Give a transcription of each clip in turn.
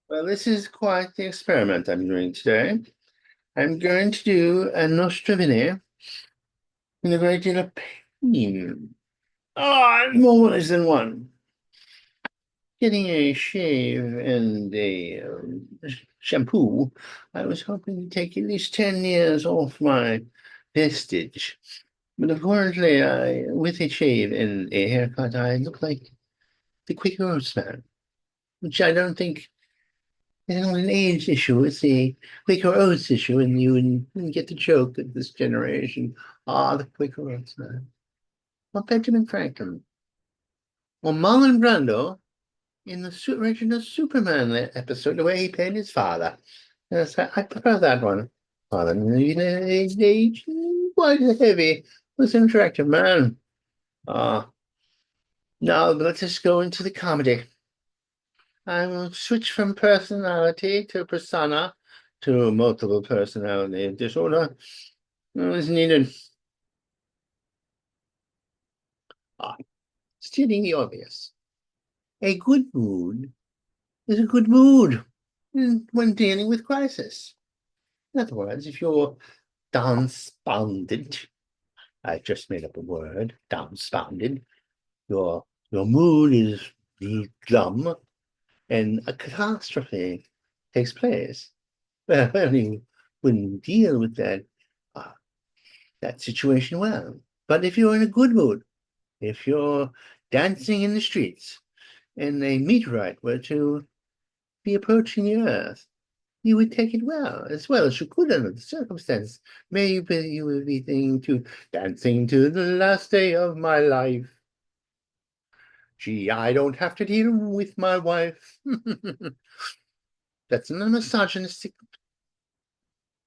Well, this is quite the experiment I'm doing today. I'm going to do a nostrovini with a great deal of pain. Oh, more ways than one. Getting a shave and a shampoo, I was hoping to take at least 10 years off my vestige. But apparently, with a shave and a haircut, I look like the Quaker Oats man, which I don't think it's not an age issue, it's a Quaker Oats issue, and you wouldn't get the joke of this generation. Ah, the Quaker Oats man. Or Benjamin Franklin. Or Marlon Brando in the original Superman episode, the way he played his father. Yes, I prefer that one. Father, age quite heavy, was an attractive man. Ah, now let us go into the comedy. I will switch from personality to persona to multiple personality disorder as needed. Ah, stating the obvious. A good mood is a good mood when dealing with crisis. In other words, if you're downspounded, I just made up a word, downspounded, your mood is glum and a catastrophe takes place. Well, you wouldn't deal with uh, that situation well. But if you're in a good mood, if you're dancing in the streets and a meteorite were to be approaching the Earth, you would take it well as you could under the circumstances. Maybe you would be thinking to dancing to the last day of my life. Gee, I don't have to deal with my wife. That's not a misogynistic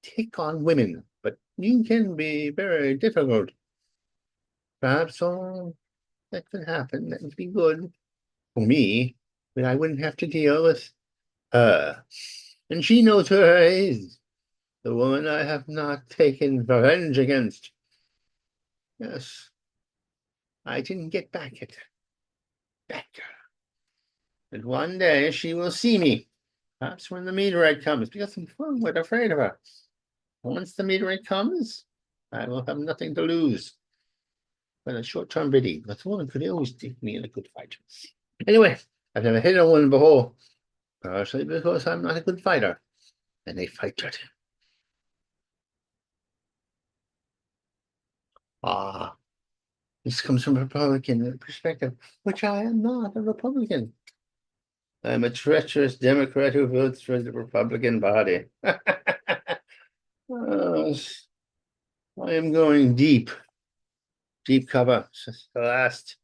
take on women, but you can be very difficult. Perhaps all that could happen, that would be good for me, but I wouldn't have to deal with her. And she knows who her is, the woman I have not taken revenge against. Yes, I didn't get back at that girl. But one day she will see me, perhaps when the meteorite comes, because I'm somewhat afraid of her. Once the meteorite comes, I will have nothing to lose but a short-term pity. But the woman could always take me in a good fight. Anyway, I've never hit a woman before, partially because I'm not a good fighter, and a fighter. Ah, this comes from a Republican perspective, which I am not a Republican. I'm a treacherous Democrat who votes for the Republican Party. Oh, I am going deep, deep cover. It's the last,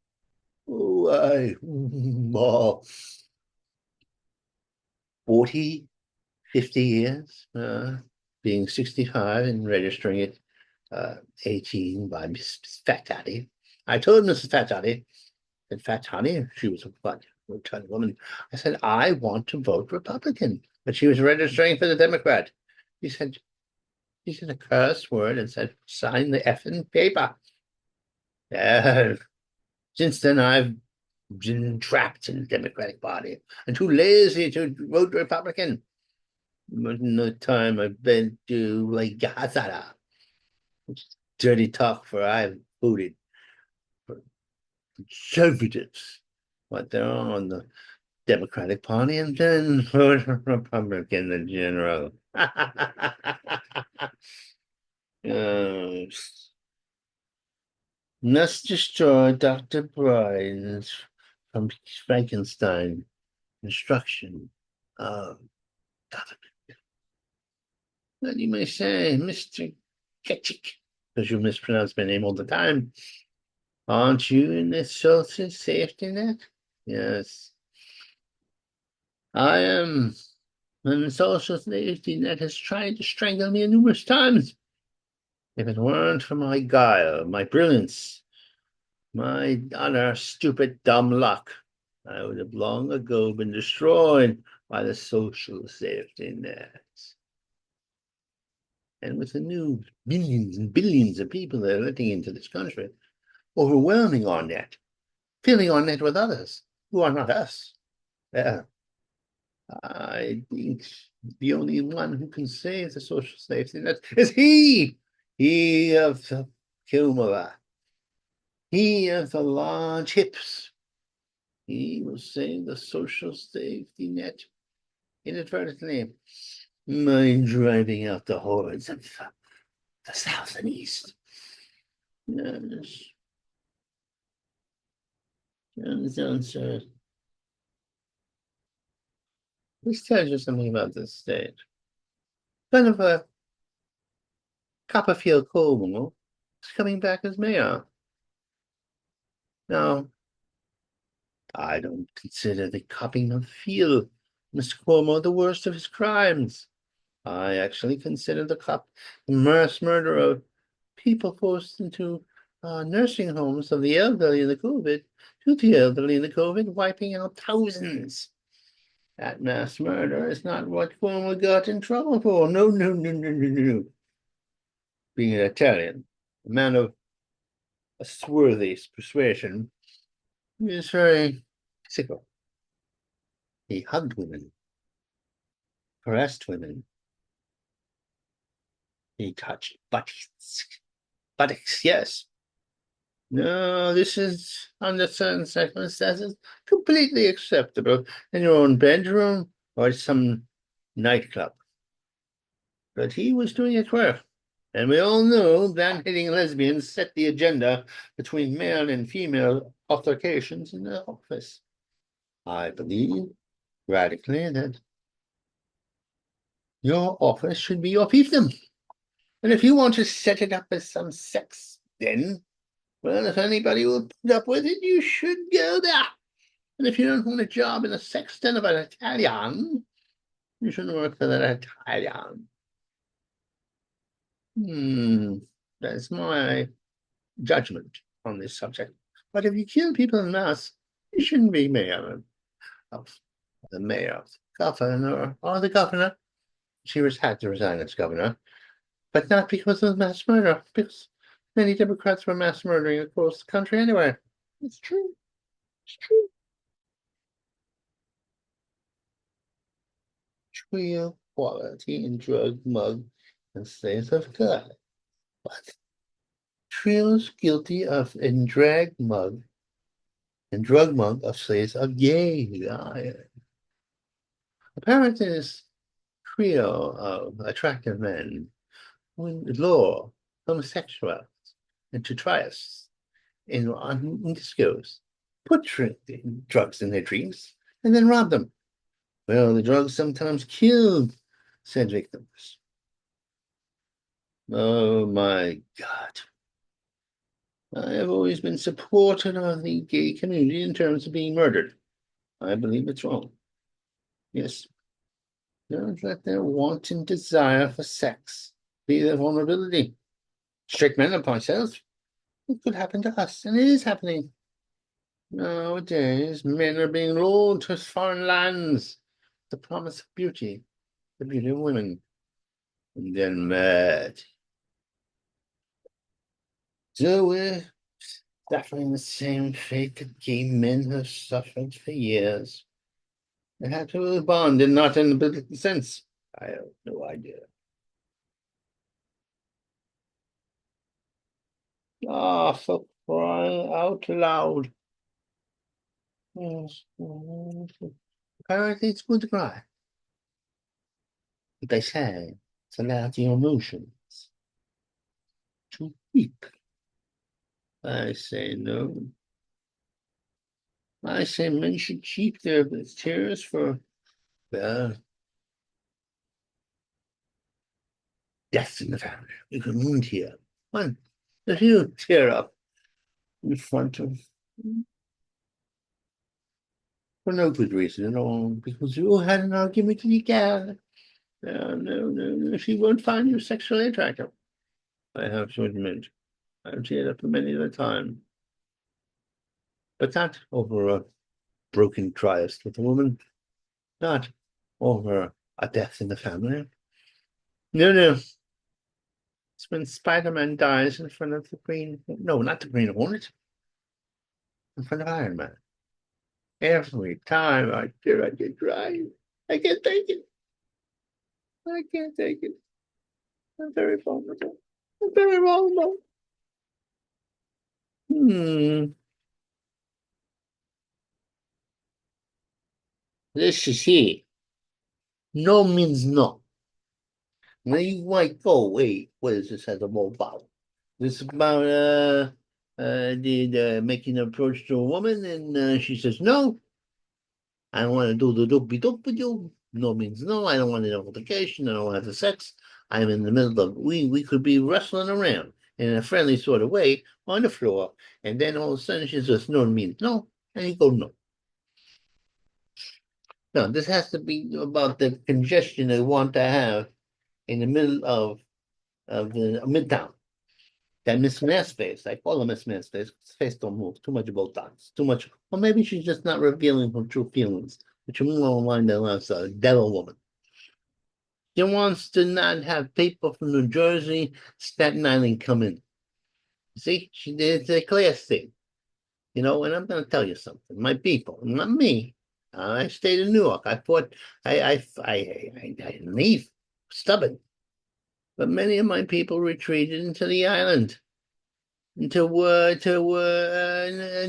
oh, 40, 50 years, being 65 and registering it 18 by Mrs. Fat Daddy. I told Mrs. Fat Daddy that Fat Honey, she was a fun, rotund woman. I said, I want to vote Republican. But she was registering for the Democrat. She said, she said a curse word and said, sign the effing paper. Yeah. Since then, I've been trapped in the Democratic Party and too lazy to vote Republican. Most of the time I've been to like Hazara, which is dirty talk for I've voted for conservatives, but they're on the Democratic Party and then vote Republican in general. Yes. Let's destroy Dr. Bryan's from Frankenstein instruction of Dr. What you may say, Mr. Ketchik, because you mispronounce my name all the time. Aren't you in this social safety net? Yes. I am. And the social safety net has tried to strangle me numerous times. If it weren't for my guile, my brilliance, my utter stupid dumb luck, I would have long ago been destroyed by the social safety net. And with the new billions and billions of people that are letting into this country, overwhelming our net, filling our net with others who are not us. Yeah. I think the only one who can save the social safety net is he of the Kilmora, he of the large hips. He will save the social safety net inadvertently by driving out the hordes of the south and east. Yes, sir. This tells you something about this state. Kind of a Copperfield Colwell is coming back as mayor. Now, I don't consider the copying of Field, Mr. Cuomo, the worst of his crimes. I actually consider the mass murder of people forced into nursing homes of the elderly in the COVID, to the elderly in the COVID, wiping out thousands. That mass murder is not what Cuomo got in trouble for. No, no, no, no, no, no. Being an Italian, a man of a swarthy persuasion, he is very physical. He hugged women, caressed women. He touched buttocks. Buttocks, yes. No, this is, under certain circumstances, completely acceptable in your own bedroom or some nightclub. But he was doing it well. And we all know that hitting lesbians set the agenda between male and female altercations in the office. I believe radically that your office should be your fiefdom. And if you want to set it up as some sex den, well, if anybody will put up with it, you should go there. And if you don't want a job in the sex den of an Italian, you shouldn't work for that Italian. That's my judgment on this subject. But if you kill people in mass, you shouldn't be mayor of the mayor, governor, or the governor. She had to resign as governor, but not because of mass murder, because many Democrats were mass murdering across the country anyway. It's true. It's true. Trio quality in drug mug and slaves of God. What? Trio's guilty of in drug mug of slaves of gay. Apparently, this trio of attractive men would lure homosexuals into trials in discos, put drugs in their drinks, and then rob them. Well, the drugs sometimes killed said victims. Oh my God. I have always been supportive of the gay community in terms of being murdered. I believe it's wrong. Yes. Don't let their wanton desire for sex be their vulnerability. Straight men like myself, it could happen to us, and it is happening. Nowadays, men are being lured to foreign lands, the promise of beauty, the beauty of women, and then mad. So we're suffering the same fate that gay men have suffered for years. They had to bond and not in the biblical sense. I have no idea. Ah, for crying out loud. Yes. Apparently it's good to cry. But they say it's allowed your emotions to weep. I say no. I say men should keep their tears for, well, death in the family. You can wound here. One, if you tear up in front of, for no good reason at all, because you all had an argument and you can. No, no, no, no, she won't find you sexually attractive. I have to admit, I've teared up many a time. But not over a broken tryst with a woman, not over a death in the family. No, no. It's when Spider-Man dies in front of the Green, no, not the Green Hornet, in front of Iron Man. Every time I get crying. I can't take it. I can't take it. I'm very vulnerable. I'm very vulnerable. Hmm. This is here. No means no. Now you might go, wait, what is this as a about? This is about the making an approach to a woman, and she says no. I don't want to do the doopy doop with you. No means no. I don't want an altercation. I don't want to have the sex. I'm in the middle of we could be wrestling around in a friendly sort of way on the floor, and then all of a sudden she says no means no, and you go no. No, this has to be about the congestion they want to have in the middle of the midtown. That Miss Mass face, I call her Miss Mass face. Face don't move. Too much Botox. Too much. Or maybe she's just not revealing her true feelings, which are more along the lines of a devil woman. She wants to not have people from New Jersey, Staten Island come in. See, she did it's a class thing, and I'm going to tell you something. My people, not me. I stayed in New York. I fought. I didn't leave. Stubborn. But many of my people retreated into the island, to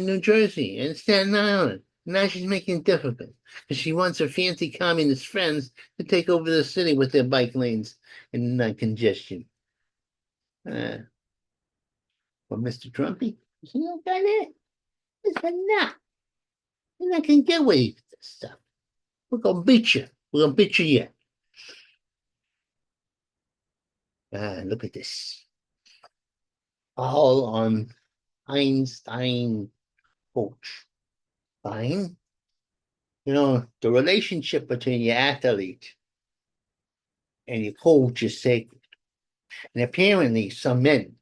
New Jersey and Staten Island. Now she's making it difficult because she wants her fancy communist friends to take over the city with their bike lanes and congestion. Uh, well, Mr. Trumpy, you know, got it. It's enough. You're not gonna get away with this stuff. We're gonna beat you. We're gonna beat you yet. Look at this. All on Einstein coach. Fine. The relationship between your athlete and your coach is sacred. And apparently, some men,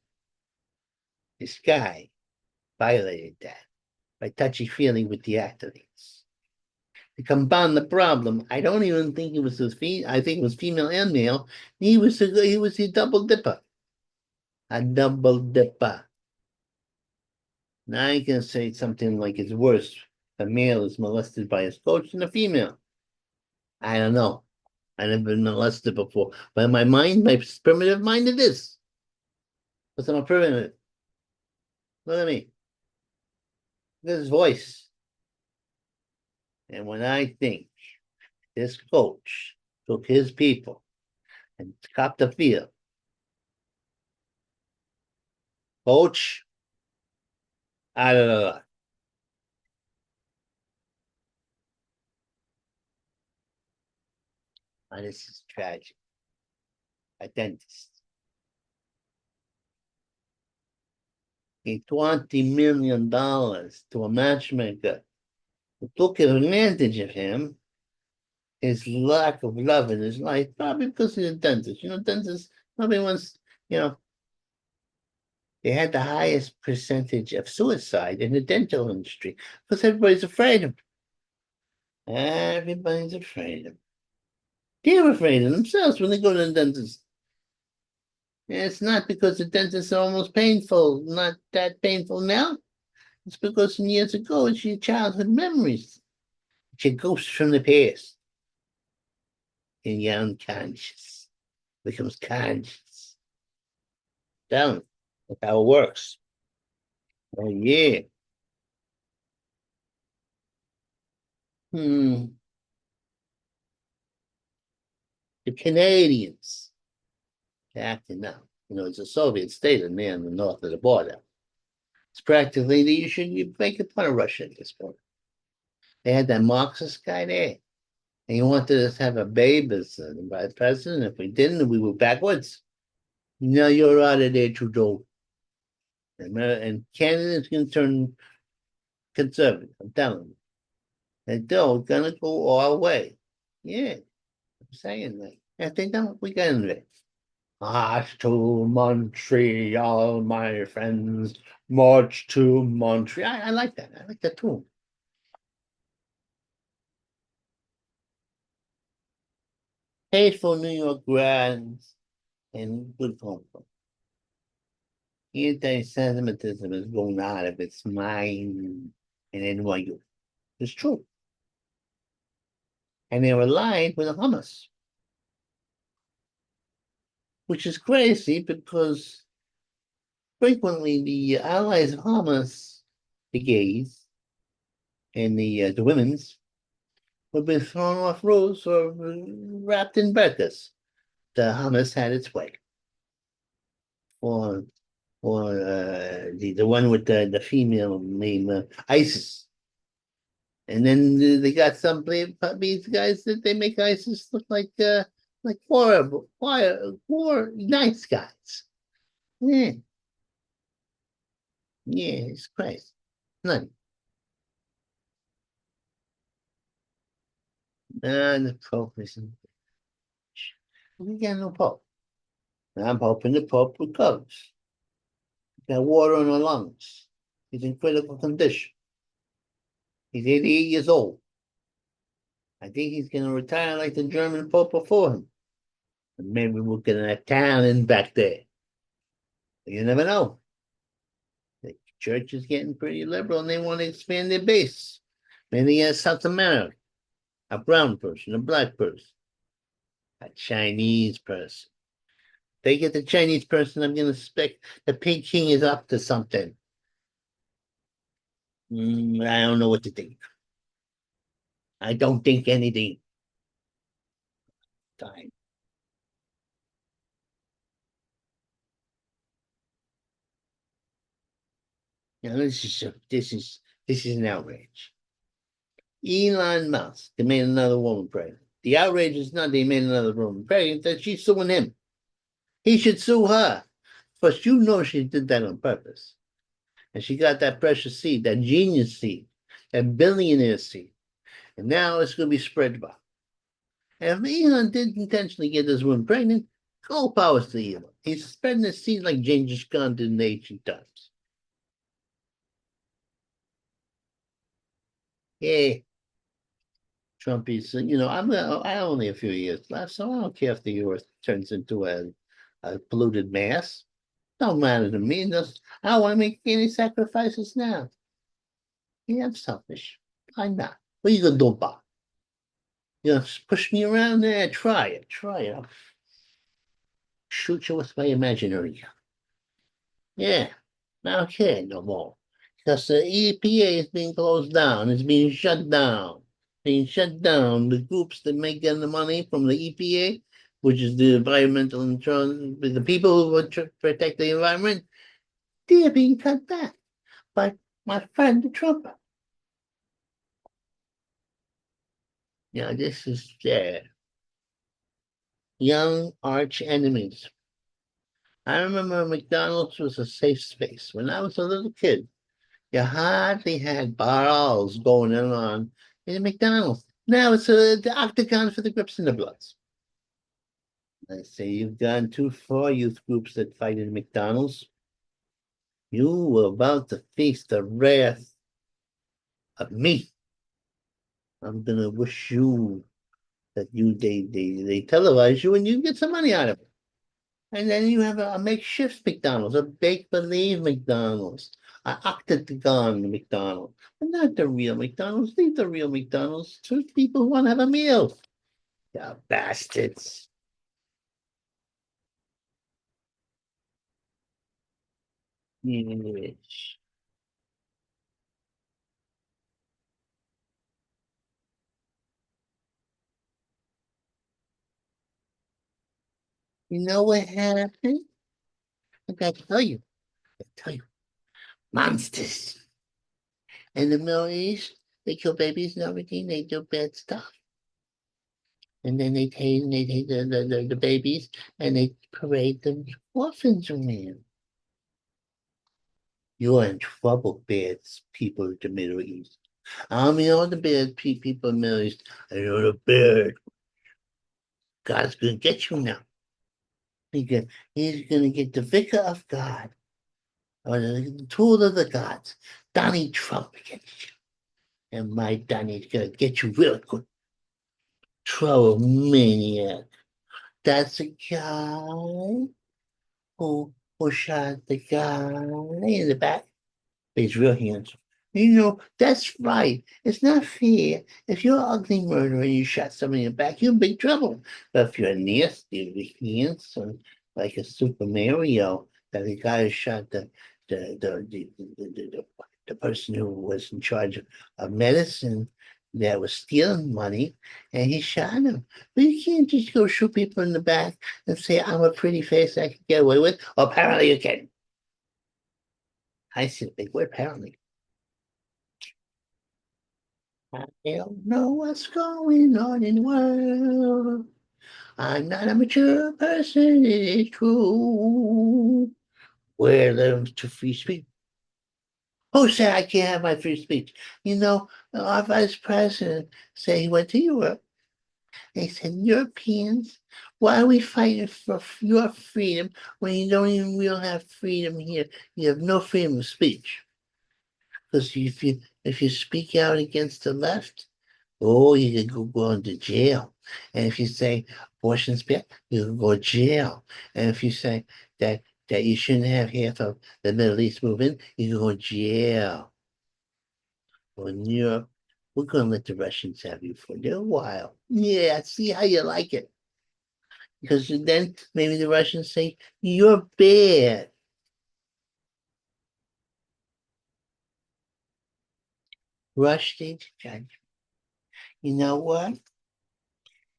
this guy, violated that by touchy feeling with the athletes. To compound the problem, I don't even think it was I think it was female and male. He was a double dipper, a double dipper. Now I can say something like it's worse. A male is molested by his coach than a female. I don't know. I've never been molested before, but in my mind, my primitive mind, it is. Because I'm a primitive. Look at me. Look at his voice. And when I think this coach took his people and copped the field, coach, I don't know. And this is tragic. A dentist gave $20 million to a matchmaker who took advantage of him, his lack of love in his life, probably because he's a dentist. Dentists probably once, you know, they had the highest percentage of suicide in the dental industry because everybody's afraid of them. Everybody's afraid of them. They're afraid of themselves when they go to the dentist. And it's not because the dentists are almost painful, not that painful now. It's because years ago it's your childhood memories. It's your ghosts from the past. And your unconscious becomes conscious. Down. That's how it works. Oh yeah. Hmm. The Canadians acting now. It's a Soviet state in there in the north of the border. It's practically you make fun of Russia at this point. They had that Marxist guy there. And he wanted us to have a babe as the vice president. If we didn't, we were backwards. Now you're out of there, Trudeau. And Canada's going to turn conservative. I'm telling you. They're going to go our way. Yeah, I'm saying that. If they don't, we got in there. March to Montreal, my friends. March to Montreal. I like that. I like that too. Hateful New York grads and good phone calls. Anti-Semitism is going out of its mind in NYU. It's true. and they were aligned with the Hamas, which is crazy because frequently the allies of Hamas, the gays and the women's, would be thrown off roofs or wrapped in burqas. The Hamas had its way, or the one with the female name ISIS. And then they got some these guys that they make ISIS look like poor nice guys. Yeah, yeah, it's crazy. None. The Pope isn't. We got no Pope. I'm hoping the Pope recovers. He's got water in the lungs. He's in critical condition. He's 88 years old. I think he's going to retire like the German Pope before him. And maybe we'll get an Italian back there. You never know. The church is getting pretty liberal and they want to expand their base. Maybe a South America, a brown person, a black person, a Chinese person. They get the Chinese person, I'm going to suspect the Peking is up to something. I don't know what to think. I don't think anything. Time. Now this is an outrage. Elon Musk, they made another woman pregnant. The outrage is not they made another woman pregnant, that she's suing him. He should sue her. But you know she did that on purpose. And she got that precious seed, that genius seed, that billionaire seed. And now it's going to be spread about. And if Elon did intentionally get this woman pregnant, all powers to Elon. He's spreading the seed like Genghis Khan did in the ancient times. Yeah, Trump is, I only a few years left, so I don't care if the earth turns into a polluted mass. Don't matter to me. I don't want to make any sacrifices now. Yeah, I'm selfish. I'm not. What are you gonna do about it? Push me around there. Try it. Try it. I'll shoot you with my imaginary gun. Yeah. I don't care no more. Because the EPA is being closed down. It's being shut down. Being shut down. The groups that make the money from the EPA, which is the environmental insurance, the people who would protect the environment, they're being cut back by my friend the Trump. This is young arch enemies. I remember McDonald's was a safe space. When I was a little kid, you hardly had brawls going on in McDonald's. Now it's the octagon for the grips and the bloods. I say you've gone too far, youth groups that fight in McDonald's. You were about to face the wrath of me. I'm gonna wish you that they televise you and you get some money out of it. And then you have a makeshift McDonald's, a make-believe McDonald's, an octagon McDonald's, but not the real McDonald's. Leave the real McDonald's to people who want to have a meal. You bastards. Yes. You know what happened? I got to tell you. I tell you. Monsters. In the Middle East, they kill babies and everything. They do bad stuff. And then they take the babies and they parade them orphans around. You're in trouble, bad people of the Middle East. I mean, all the bad people in the Middle East. I know the bad. God's going to get you now. He's going to get the vicar of God, or the tool of the gods, Donnie Trump against you. And my Donnie's going to get you real good. Trouble maniac. That's the guy who shot the guy in the back. But he's real handsome. That's right. It's not fair. If you're an ugly murderer and you shot somebody in the back, you're in big trouble. But if you're nasty with handsome, like a Super Mario, that the guy who shot the person who was in charge of medicine that was stealing money, and he shot him. But you can't just go shoot people in the back and say, I'm a pretty face I can get away with. Well, apparently you can. I see the big word, apparently. I don't know what's going on in the world. I'm not a mature person, it is true. Where lives to free speech? Who said I can't have my free speech? Our vice president said he went to Europe. They said, Europeans, why are we fighting for your freedom when we don't have freedom here? You have no freedom of speech. Because if you speak out against the left, oh, you could go into jail. And if you say abortion's bad, you can go to jail. And if you say that you shouldn't have half of the Middle East move in, you can go to jail. Well, in Europe, we're going to let the Russians have you for a little while. Yeah, see how you like it. Because then maybe the Russians say, you're bad. Rush into judgment. You know what?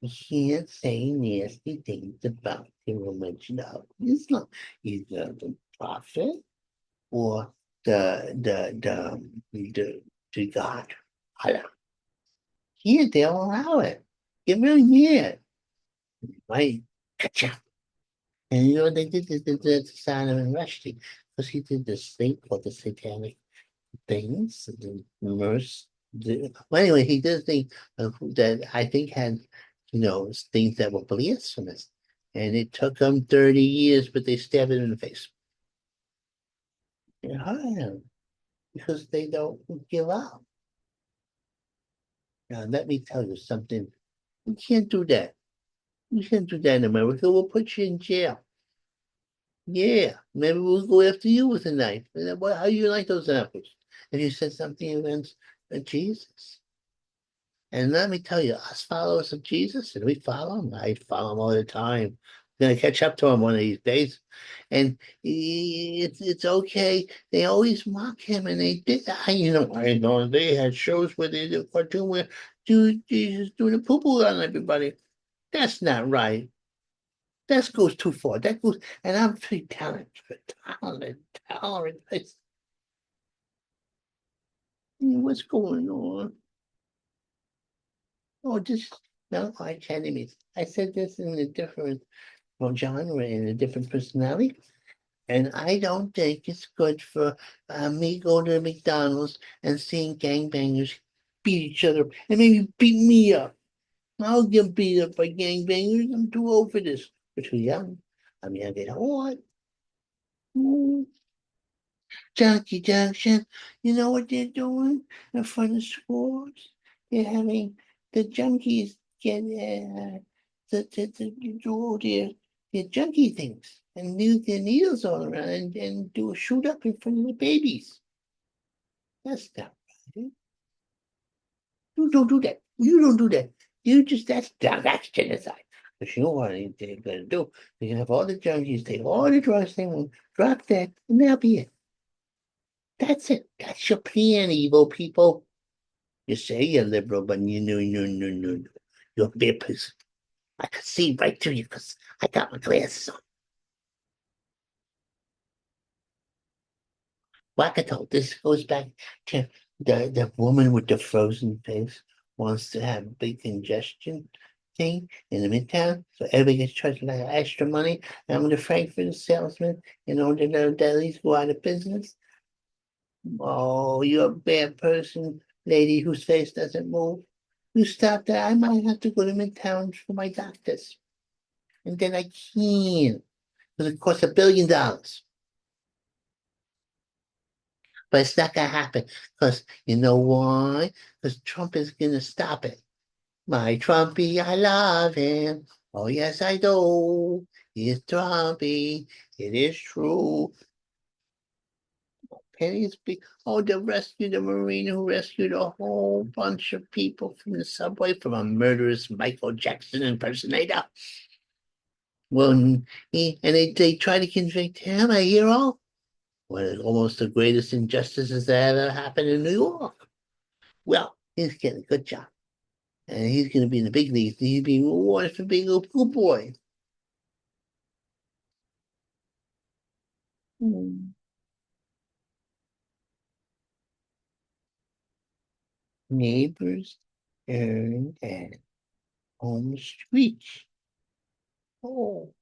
You can't say nasty things about the religion of Islam, either the prophet or the God. Allah. Here they'll allow it. Give me a year. Right? Gotcha. And they did the Simon Rushdie because he did this thing called the Satanic Things, the immerse. Well, anyway, he did a thing that I think had, things that were blasphemous. And it took them 30 years, but they stabbed him in the face. Yeah, because they don't give up. Now, let me tell you something. You can't do that. You can't do that in America. We'll put you in jail. Yeah, maybe we'll go after you with a knife. And then how do you like those apples? If you said something against Jesus. And let me tell you, us followers of Jesus, and we follow him. I follow him all the time. I'm gonna catch up to him one of these days. And it's okay. They always mock him, and they did. I know they had shows where they did a cartoon where Jesus doing a poo poo on everybody. That's not right. That goes too far. That goes, and I'm pretty talented, tolerant. What's going on? Oh, just no arch enemies. I said this in a different genre, in a different personality, and I don't think it's good for me going to McDonald's and seeing gangbangers beat each other and maybe beat me up. I'll get beat up by gangbangers. I'm too old for this. But too young. I'm young at heart. Ooh. Junkie Junction. You know what they're doing in front of schools? They're having the junkies get do all their junkie things and use their needles all around and do a shoot up in front of the babies. That's not right. You don't do that. You don't do that. You just that's genocide. But you know what they're gonna do? They're gonna have all the junkies take all the drugs they want, drop that, and that'll be it. That's it. That's your plan, evil people. You say you're liberal, but you know, no, no, no, no. You're a bad person. I could see right through you because I got my glasses on. Wackato. This goes back to the woman with the frozen face wants to have a big congestion thing in the midtown, so everybody gets charged like extra money. And I'm the Frankfurt salesman in order to delis go out of business. Oh, you're a bad person, lady whose face doesn't move. You stop that. I might have to go to Midtown for my doctors. And then I can't. Because it costs $1 billion. But it's not gonna happen. Because you know why? Because Trump is gonna stop it. My Trumpy, I love him. Oh yes, I do. He's Trumpy. It is true. And he's be, oh, they rescued the Marine who rescued a whole bunch of people from the subway from a murderous Michael Jackson impersonator. Well, they try to convict him, a hero. One of almost the greatest injustices that ever happened in New York. Well, he's getting a good job. And he's going to be in the big leagues. He's being rewarded for being a good boy. Hmm. Neighbors turn and on the streets. Oh,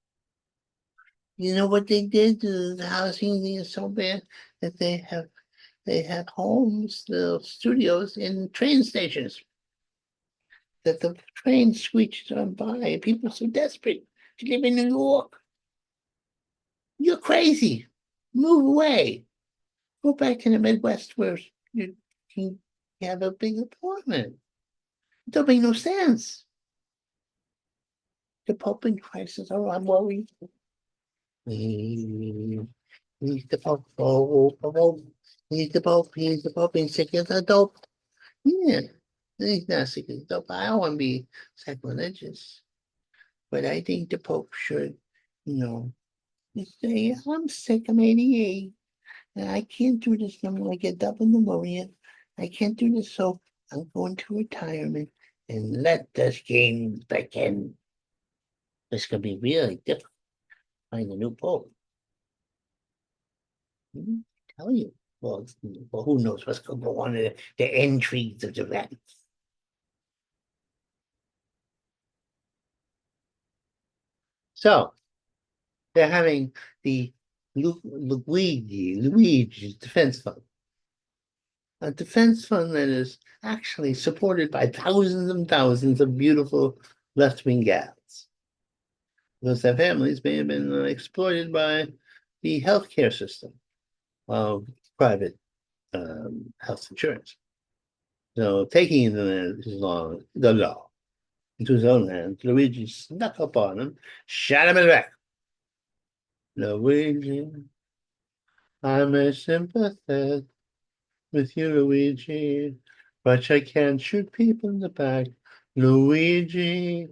you know what they did? The housing thing is so bad that they have homes, the studios in train stations. That the train screeches on by. People are so desperate to live in New York. You're crazy. Move away. Go back to the Midwest where you can have a big apartment. It don't make no sense. The Pope in crisis. Oh, I'm worried. He's the Pope. He's the Pope. He's the Pope. He's sick as a dope. Yeah. He's not sick as a dope. I don't want to be sacrilegious. But I think the Pope should, you know, say, I'm sick. I'm 88. And I can't do this. I'm going to get double pneumonia. I can't do this. So I'm going to retirement and let this game begin. This could be really difficult. Find a new Pope. Tell you. Well, who knows what's going to go on in the intrigues of the Vatican. So they're having the Luigi's Defense Fund, a defense fund that is actually supported by thousands and thousands of beautiful left-wing gals, because their families may have been exploited by the healthcare system of private health insurance. So taking the law into his own hands, Luigi snuck up on him, shot him in the back. Luigi, I'm a sympathetic with you, Luigi, but I can't shoot people in the back. Luigi,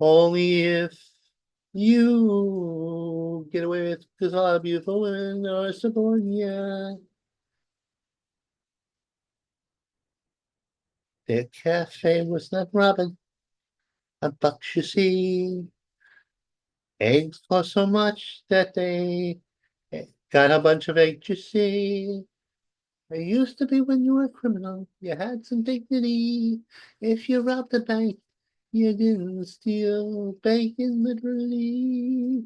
only if you get away with, because a lot of beautiful women are subordinate. The cafe was not robbing a buck, you see. Eggs cost so much that they got a bunch of eggs, you see. It used to be when you were a criminal, you had some dignity. If you robbed a bank, you didn't steal bacon, literally.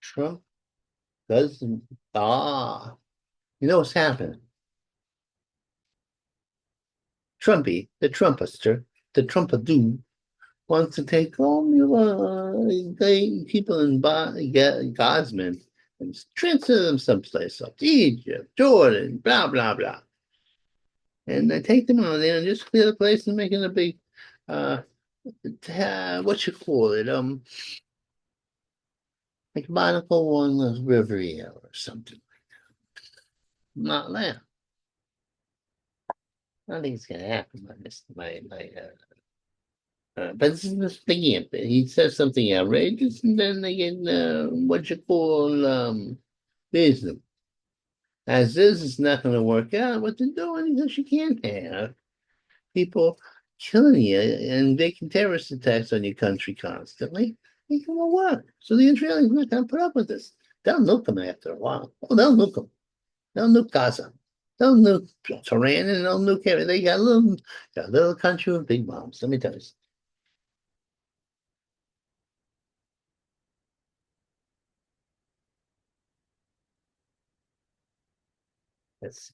Trump doesn't. You know what's happening? Trumpy, the Trumpister, the Trumpadoo, wants to take all people in Gosman and transfer them someplace else, Egypt, Jordan, blah, blah, blah. And they take them on there and just clear the place and make it a big, uh, what you call it, like Monaco on the Riviera or something. Not there. I don't think it's gonna happen. But this is the game. He says something outrageous, and then they get what you call business. As this is not going to work out, what they're doing because you can't have people killing you and making terrorist attacks on your country constantly. It won't work. So the Israelis are not going to put up with this. They'll nuke them after a while. Oh, they'll nuke them. They'll nuke Gaza. They'll nuke Tehran and they'll nuke everything. They got a little country with big bombs. Let me tell you. That's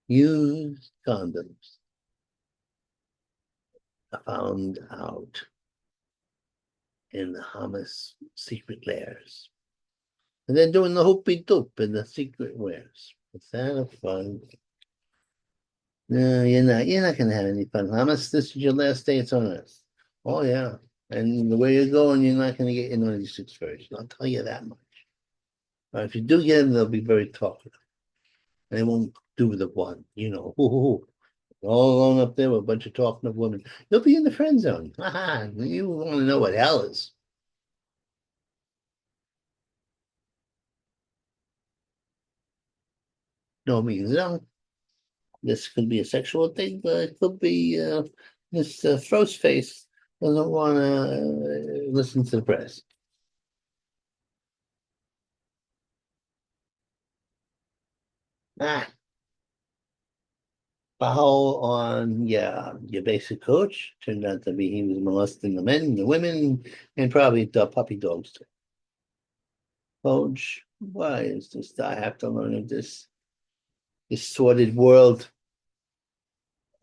used condoms found out in the Hamas secret lairs. And they're doing the hoopy doop in the secret wares. It's kind of fun. No, you're not. You're not gonna have any fun, Thomas. This is your last day it's on Earth. Oh yeah. And the way you're going, you're not gonna get in one of these six versions. I'll tell you that much. But if you do get them, they'll be very talkative. And they won't do the one, all alone up there with a bunch of talkative women. You'll be in the friend zone. You want to know what hell is. No means no. This could be a sexual thing, but it could be this Frost face doesn't want to listen to the press. Ah, foul on, yeah, your basic coach. Turned out to be he was molesting the men, the women, and probably the puppy dogs too. Coach, why is this? I have to learn of this sordid world.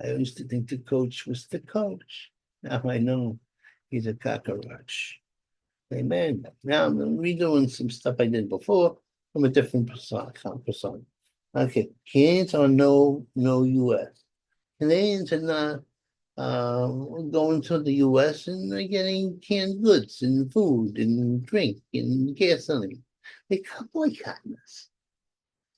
I used to think the coach was the coach. Now I know he's a cockroach. Amen. Now I'm redoing some stuff I did before from a different persona. Okay, Canadians are no US. Canadians are not going to the US and they're getting canned goods and food and drink and gasoline. They come boycotting us.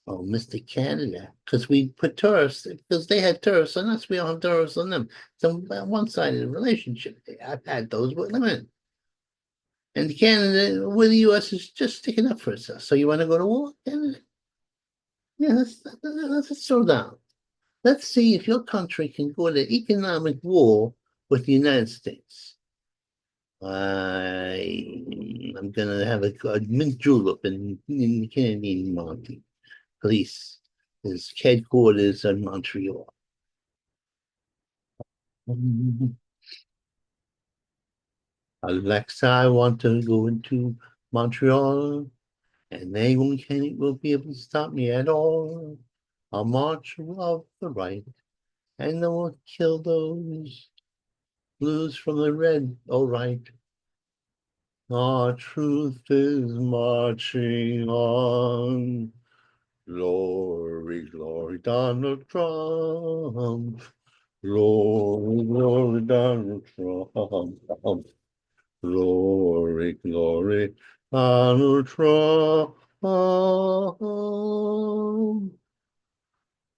Oh, Mr. Canada, because we put tourists, because they had tourists on us, we don't have tourists on them. So one side of the relationship, I've had those with women. And Canada, where the US is just sticking up for itself. So you want to go to war, Canada? Yeah, let's slow down. Let's see if your country can go to economic war with the United States. I'm gonna have a mint julep in the Canadian Mountie Police. His headquarters in Montreal. Alexa, I want to go into Montreal, and they will be able to stop me at all. I'll march of the right, and then we'll kill those blues from the red. All right. Our truth is marching on. Glory, glory, Donald Trump. Glory, glory, Donald Trump. Glory, glory, Donald Trump.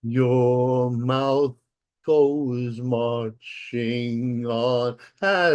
Your mouth goes marching on as